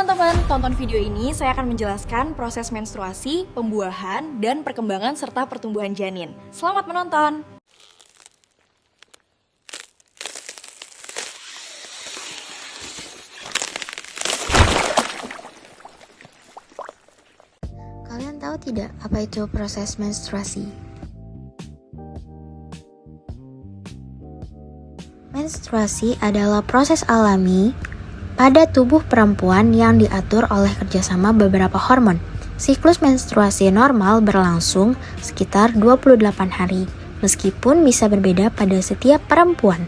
teman-teman, tonton video ini saya akan menjelaskan proses menstruasi, pembuahan, dan perkembangan serta pertumbuhan janin. Selamat menonton! Kalian tahu tidak apa itu proses menstruasi? Menstruasi adalah proses alami pada tubuh perempuan yang diatur oleh kerjasama beberapa hormon. Siklus menstruasi normal berlangsung sekitar 28 hari, meskipun bisa berbeda pada setiap perempuan.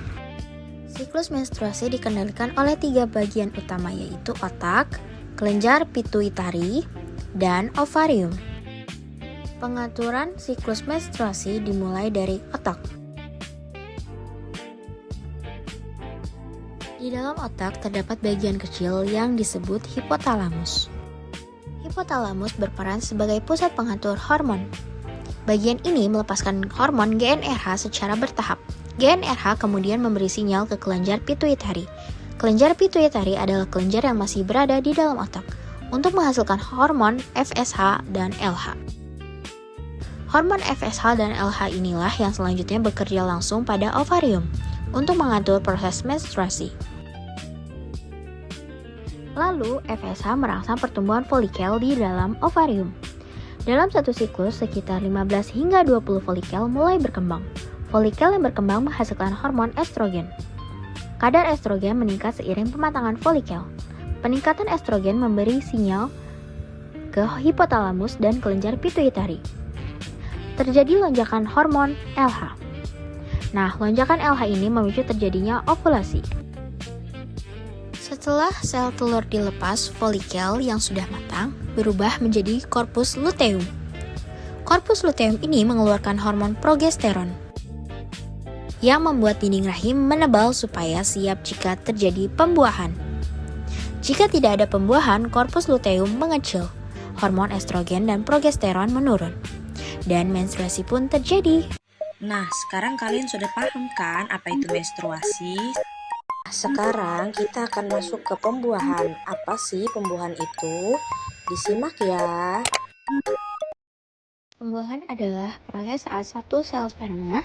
Siklus menstruasi dikendalikan oleh 3 bagian utama, yaitu otak, kelenjar pituitari, dan ovarium. Pengaturan siklus menstruasi dimulai dari otak. Di dalam otak terdapat bagian kecil yang disebut hipotalamus. Hipotalamus berperan sebagai pusat pengatur hormon. Bagian ini melepaskan hormon GnRH secara bertahap. GnRH kemudian memberi sinyal ke kelenjar pituitari. Kelenjar pituitari adalah kelenjar yang masih berada di dalam otak untuk menghasilkan hormon FSH dan LH. Hormon FSH dan LH inilah yang selanjutnya bekerja langsung pada ovarium untuk mengatur proses menstruasi. Lalu, FSH merangsang pertumbuhan folikel di dalam ovarium. Dalam satu siklus, sekitar 15 hingga 20 folikel mulai berkembang. Folikel yang berkembang menghasilkan hormon estrogen. Kadar estrogen meningkat seiring pematangan folikel. Peningkatan estrogen memberi sinyal ke hipotalamus dan kelenjar pituitari. Terjadi lonjakan hormon LH. Nah, lonjakan LH ini memicu terjadinya ovulasi. Setelah sel telur dilepas, folikel yang sudah matang berubah menjadi korpus luteum. Korpus luteum ini mengeluarkan hormon progesteron yang membuat dinding rahim menebal supaya siap jika terjadi pembuahan. Jika tidak ada pembuahan, korpus luteum mengecil, hormon estrogen dan progesteron menurun, dan menstruasi pun terjadi. Nah, sekarang kalian sudah paham kan apa itu menstruasi? Sekarang kita akan masuk ke pembuahan. Apa sih pembuahan itu? Disimak ya. Pembuahan adalah proses saat satu sel sperma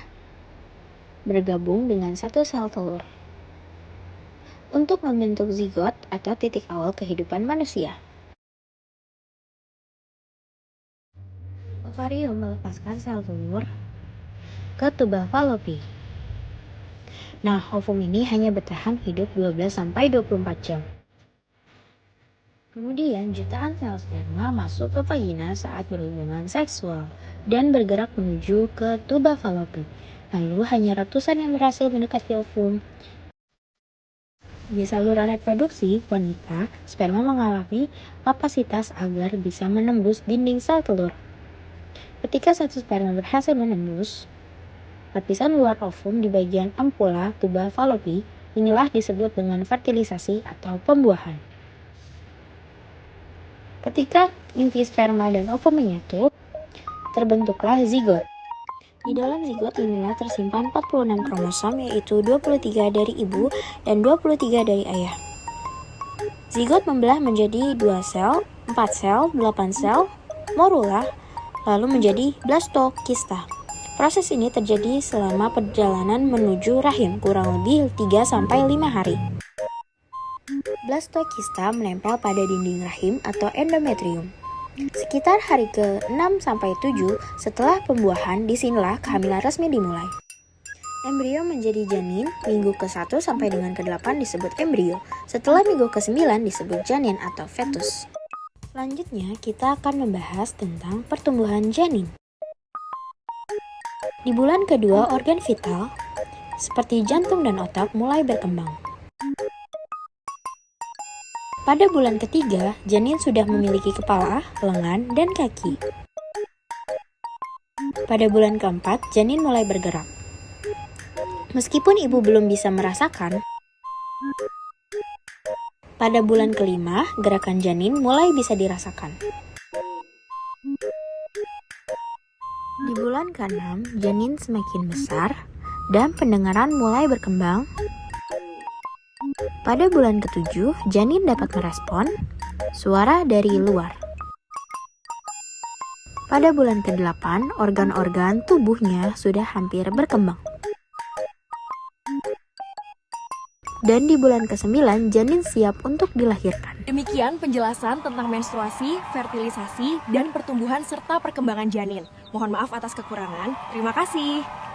bergabung dengan satu sel telur untuk membentuk zigot atau titik awal kehidupan manusia. Ovarium melepaskan sel telur ke tuba Fallopi. Nah, ovum ini hanya bertahan hidup 12-24 jam. Kemudian jutaan sel sperma masuk ke vagina saat berhubungan seksual dan bergerak menuju ke tuba Fallopi. Lalu hanya ratusan yang berhasil mendekati ovum. Di saluran reproduksi wanita, sperma mengalami kapasitas agar bisa menembus dinding sel telur. Ketika satu sperma berhasil menembus lapisan luar ovum di bagian ampula tuba Fallopi, inilah disebut dengan fertilisasi atau pembuahan. Ketika inti sperma dan ovum menyatu, terbentuklah zigot. Di dalam zigot inilah tersimpan 46 kromosom, yaitu 23 dari ibu dan 23 dari ayah. Zigot membelah menjadi 2 sel, 4 sel, 8 sel, morula, lalu menjadi blastokista. Proses ini terjadi selama perjalanan menuju rahim, kurang lebih 3-5 hari. Blastokista menempel pada dinding rahim atau endometrium. Sekitar hari ke-6-7 setelah pembuahan, disinilah kehamilan resmi dimulai. Embrio menjadi janin, minggu ke-1 sampai dengan ke-8 disebut embrio. Setelah minggu ke-9 disebut janin atau fetus. Selanjutnya, kita akan membahas tentang pertumbuhan janin. Di bulan kedua, organ vital seperti jantung dan otak mulai berkembang. Pada bulan ketiga, janin sudah memiliki kepala, lengan, dan kaki. Pada bulan keempat, janin mulai bergerak. Meskipun ibu belum bisa merasakan, pada bulan kelima, gerakan janin mulai bisa dirasakan. Di bulan ke-6, janin semakin besar dan pendengaran mulai berkembang. Pada bulan ke-7, janin dapat merespon suara dari luar. Pada bulan ke-8, organ-organ tubuhnya sudah hampir berkembang. Dan di bulan ke-9, janin siap untuk dilahirkan. Demikian penjelasan tentang menstruasi, fertilisasi, dan pertumbuhan serta perkembangan janin. Mohon maaf atas kekurangan. Terima kasih.